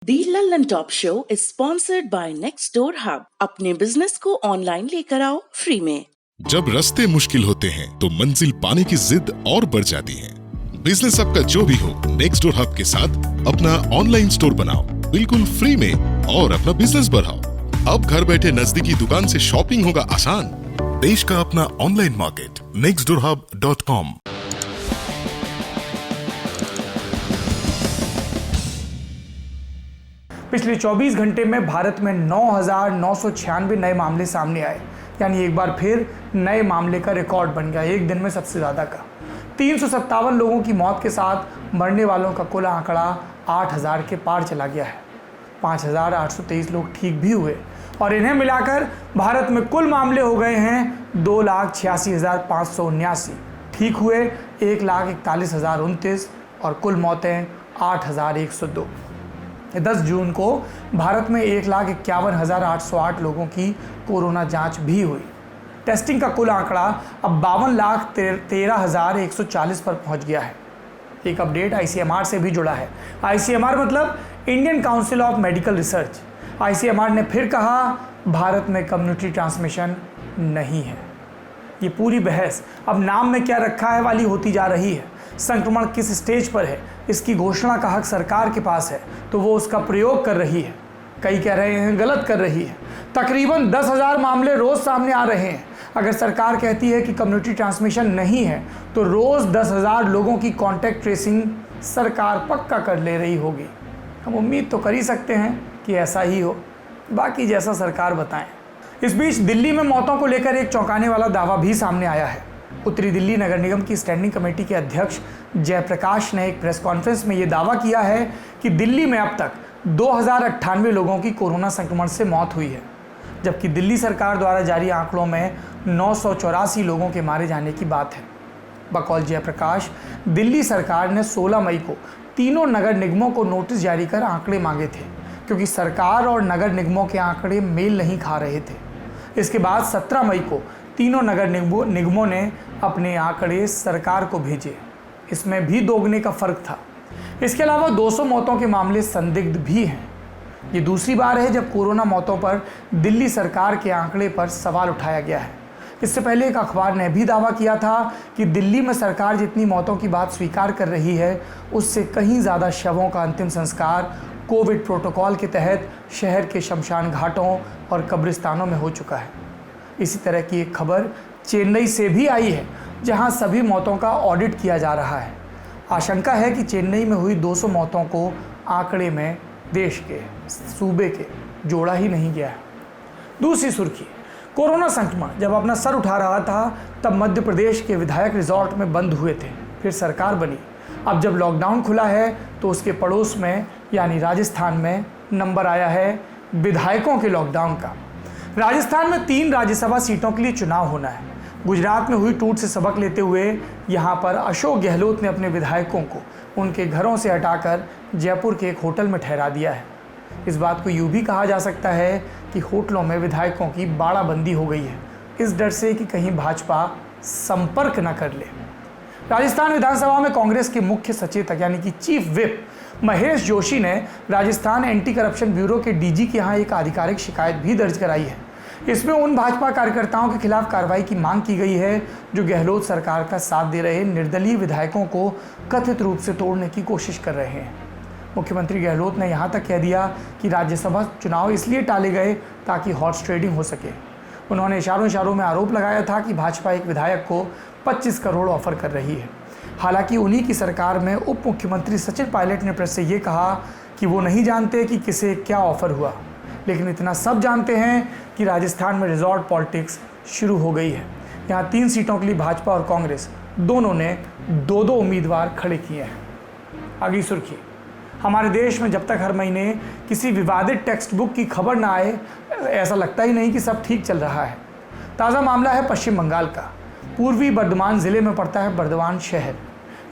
The Lallan top show is sponsored by next door hub. अपने business को online लेकर आओ फ्री में। जब रास्ते मुश्किल होते हैं तो मंजिल पाने की जिद और बढ़ जाती है। बिजनेस आपका जो भी हो, नेक्स्ट डोर हब के साथ अपना ऑनलाइन स्टोर बनाओ बिल्कुल फ्री में और अपना बिजनेस बढ़ाओ। अब घर बैठे नजदीकी दुकान से शॉपिंग होगा आसान। देश का अपना ऑनलाइन मार्केट nextdoorhub.com। पिछले 24 घंटे में भारत में 9,996 नए मामले सामने आए, यानी एक बार फिर नए मामले का रिकॉर्ड बन गया, एक दिन में सबसे ज़्यादा का। 357 लोगों की मौत के साथ मरने वालों का कुल आंकड़ा 8,000 के पार चला गया है। 5,823 लोग ठीक भी हुए और इन्हें मिलाकर भारत में कुल मामले हो गए हैं 2,86,579। ठीक हुए 1,41,029 और कुल मौतें 8,102। 10 जून को भारत में 1,51,808 लोगों की कोरोना जांच भी हुई। टेस्टिंग का कुल आंकड़ा अब 52,13,140 पर पहुंच गया है। एक अपडेट आईसीएमआर से भी जुड़ा है। आईसीएमआर मतलब Indian council of medical research. ICMR ने फिर कहा भारत में कम्युनिटी ट्रांसमिशन नहीं है। ये पूरी बहस अब नाम में क्या रखा है वाली होती जा रही है। संक्रमण किस स्टेज पर है, इसकी घोषणा का हक सरकार के पास है, तो वो उसका प्रयोग कर रही है। कई कह रहे हैं गलत कर रही है। तकरीबन 10,000 मामले रोज सामने आ रहे हैं। अगर सरकार कहती है कि कम्युनिटी ट्रांसमिशन नहीं है, तो रोज 10,000 लोगों की कॉन्टैक्ट ट्रेसिंग सरकार पक्का कर ले रही होगी। हम उम्मीद तो कर ही सकते हैं कि ऐसा ही हो, बाकी जैसा सरकार बताएं। इस बीच दिल्ली में मौतों को लेकर एक चौंकाने वाला दावा भी सामने आया है। उत्तरी दिल्ली नगर निगम की स्टैंडिंग कमेटी के अध्यक्ष जयप्रकाश ने एक प्रेस कॉन्फ्रेंस में ये दावा किया है कि दिल्ली में अब तक 2,098 लोगों की कोरोना संक्रमण से मौत हुई है, जबकि दिल्ली सरकार द्वारा जारी आंकड़ों में 984 लोगों के मारे जाने की बात है। बकौल जयप्रकाश, दिल्ली सरकार ने 16 मई को तीनों नगर निगमों को नोटिस जारी कर आंकड़े मांगे थे, क्योंकि सरकार और नगर निगमों के आंकड़े मेल नहीं खा रहे थे। इसके बाद 17 मई को तीनों नगर निगमों ने अपने आंकड़े सरकार को भेजे। इसमें भी दोगुने का फर्क था। इसके अलावा 200 मौतों के मामले संदिग्ध भी हैं। ये दूसरी बार है जब कोरोना मौतों पर दिल्ली सरकार के आंकड़े पर सवाल उठाया गया है। इससे पहले एक अखबार ने भी दावा किया था कि दिल्ली में सरकार जितनी मौतों की बात स्वीकार कर रही है, उससे कहीं ज़्यादा शवों का अंतिम संस्कार कोविड प्रोटोकॉल के तहत शहर के शमशान घाटों और कब्रिस्तानों में हो चुका है। इसी तरह की एक खबर चेन्नई से भी आई है, जहां सभी मौतों का ऑडिट किया जा रहा है। आशंका है कि चेन्नई में हुई 200 मौतों को आंकड़े में देश के सूबे के जोड़ा ही नहीं गया है। दूसरी सुर्खी, कोरोना संक्रमण जब अपना सर उठा रहा था, तब मध्य प्रदेश के विधायक रिजॉर्ट में बंद हुए थे, फिर सरकार बनी। अब जब लॉकडाउन खुला है तो उसके पड़ोस में यानी राजस्थान में नंबर आया है विधायकों के लॉकडाउन का। राजस्थान में 3 राज्यसभा सीटों के लिए चुनाव होना है। गुजरात में हुई टूट से सबक लेते हुए यहाँ पर अशोक गहलोत ने अपने विधायकों को उनके घरों से हटाकर जयपुर के एक होटल में ठहरा दिया है। इस बात को यूँ भी कहा जा सकता है कि होटलों में विधायकों की बाड़ाबंदी हो गई है, इस डर से कि कहीं भाजपा संपर्क न कर ले। राजस्थान विधानसभा में कांग्रेस के मुख्य सचेतक यानी कि चीफ व्हिप महेश जोशी ने राजस्थान एंटी करप्शन ब्यूरो के डीजी के यहाँ एक आधिकारिक शिकायत भी दर्ज कराई है। इसमें उन भाजपा कार्यकर्ताओं के खिलाफ कार्रवाई की मांग की गई है जो गहलोत सरकार का साथ दे रहे निर्दलीय विधायकों को कथित रूप से तोड़ने की कोशिश कर रहे हैं। मुख्यमंत्री गहलोत ने यहाँ तक कह दिया कि राज्यसभा चुनाव इसलिए टाले गए ताकि हॉर्स ट्रेडिंग हो सके। उन्होंने इशारों में आरोप लगाया था कि भाजपा एक विधायक को 25 करोड़ ऑफर कर रही है। हालांकि उन्हीं की सरकार में उप मुख्यमंत्री सचिन पायलट ने प्रेस से ये कहा कि वो नहीं जानते कि किसे क्या ऑफर हुआ, लेकिन इतना सब जानते हैं कि राजस्थान में रिजॉर्ट पॉलिटिक्स शुरू हो गई है। यहाँ 3 सीटों के लिए भाजपा और कांग्रेस दोनों ने 2-2 उम्मीदवार खड़े किए हैं। अगली सुर्खी, हमारे देश में जब तक हर महीने किसी विवादित टेक्स्ट बुक की खबर ना आए, ऐसा लगता ही नहीं कि सब ठीक चल रहा है। ताज़ा मामला है पश्चिम बंगाल का। पूर्वी बर्धमान ज़िले में पड़ता है बर्धमान शहर।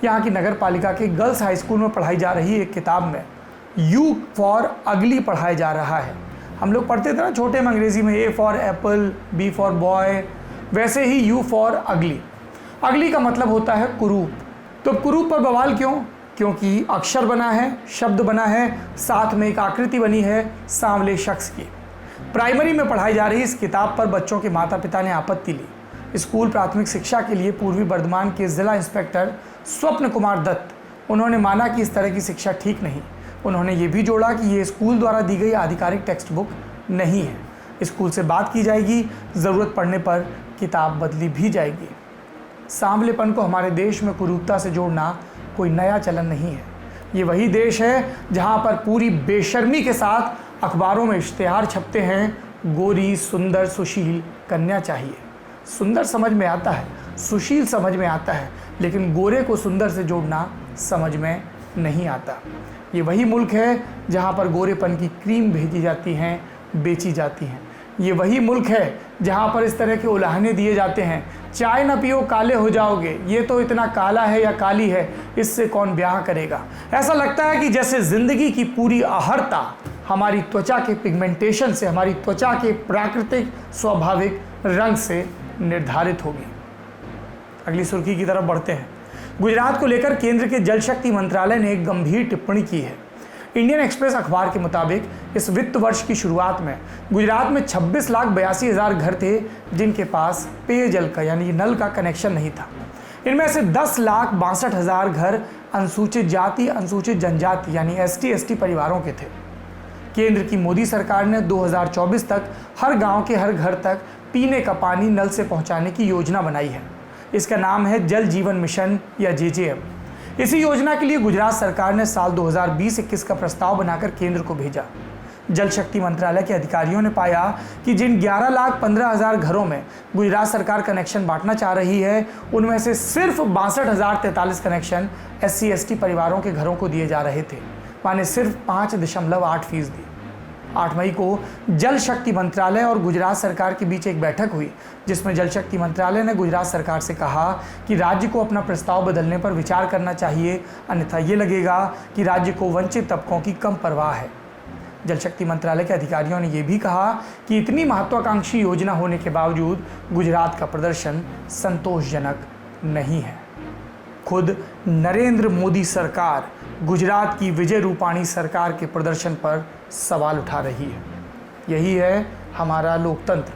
यहाँ की नगर पालिका के गर्ल्स हाई स्कूल में पढ़ाई जा रही एक किताब में यू फॉर अगली पढ़ाया जा रहा है। हम लोग पढ़ते थे ना छोटे में अंग्रेज़ी में A for apple, B for boy, वैसे ही यू फॉर अगली। अगली का मतलब होता है कुरूप। तो कुरूप पर बवाल क्यों? क्योंकि अक्षर बना है, शब्द बना है, साथ में एक आकृति बनी है सांवले शख्स की। प्राइमरी में पढ़ाई जा रही इस किताब पर बच्चों के माता पिता ने आपत्ति ली। स्कूल प्राथमिक शिक्षा के लिए पूर्वी बर्धमान के जिला इंस्पेक्टर स्वप्न कुमार दत्त, उन्होंने माना कि इस तरह की शिक्षा ठीक नहीं। उन्होंने ये भी जोड़ा कि ये स्कूल द्वारा दी गई आधिकारिक टेक्स्ट बुक नहीं है। स्कूल से बात की जाएगी, ज़रूरत पड़ने पर किताब बदली भी जाएगी। सांवलेपन को हमारे देश में कुरूपता से जोड़ना कोई नया चलन नहीं है। ये वही देश है जहाँ पर पूरी बेशर्मी के साथ अखबारों में इश्तिहार छपते हैं, गोरी सुंदर सुशील कन्या चाहिए। सुंदर समझ में आता है, सुशील समझ में आता है, लेकिन गोरे को सुंदर से जोड़ना समझ में नहीं आता। ये वही मुल्क है जहाँ पर गोरेपन की क्रीम भेजी जाती हैं, बेची जाती हैं। ये वही मुल्क है जहाँ पर इस तरह के उलाहने दिए जाते हैं, चाय ना पियो काले हो जाओगे, ये तो इतना काला है या काली है, इससे कौन ब्याह करेगा। ऐसा लगता है कि जैसे ज़िंदगी की पूरी आहर्ता हमारी त्वचा के पिगमेंटेशन से, हमारी त्वचा के प्राकृतिक स्वाभाविक रंग से निर्धारित होगी। अगली सुर्खी की तरफ बढ़ते हैं। गुजरात को लेकर केंद्र के जल शक्ति मंत्रालय ने एक गंभीर टिप्पणी की है। इंडियन एक्सप्रेस अखबार के मुताबिक इस वित्त वर्ष की शुरुआत में गुजरात में 26,82,000 घर थे जिनके पास पेयजल का यानी नल का कनेक्शन नहीं था। इनमें से 10,62,000 घर अनुसूचित जाति अनुसूचित जनजाति यानी ST परिवारों के थे। केंद्र की मोदी सरकार ने 2024 तक हर गांव के हर घर तक पीने का पानी नल से पहुंचाने की योजना बनाई है। इसका नाम है जल जीवन मिशन या JJM। इसी योजना के लिए गुजरात सरकार ने साल 2020-21 का प्रस्ताव बनाकर केंद्र को भेजा। जल शक्ति मंत्रालय के अधिकारियों ने पाया कि जिन 11,15,000 घरों में गुजरात सरकार कनेक्शन बांटना चाह रही है, उनमें से सिर्फ 62,043 कनेक्शन SC परिवारों के घरों को दिए जा रहे थे, माने सिर्फ 5.8%। 8 मई को जल शक्ति मंत्रालय और गुजरात सरकार के बीच एक बैठक हुई, जिसमें जल शक्ति मंत्रालय ने गुजरात सरकार से कहा कि राज्य को अपना प्रस्ताव बदलने पर विचार करना चाहिए, अन्यथा ये लगेगा कि राज्य को वंचित तबकों की कम परवाह है। जल शक्ति मंत्रालय के अधिकारियों ने यह भी कहा कि इतनी महत्वाकांक्षी योजना होने के बावजूद गुजरात का प्रदर्शन संतोषजनक नहीं है। खुद नरेंद्र मोदी सरकार गुजरात की विजय रूपाणी सरकार के प्रदर्शन पर सवाल उठा रही है। यही है हमारा लोकतंत्र।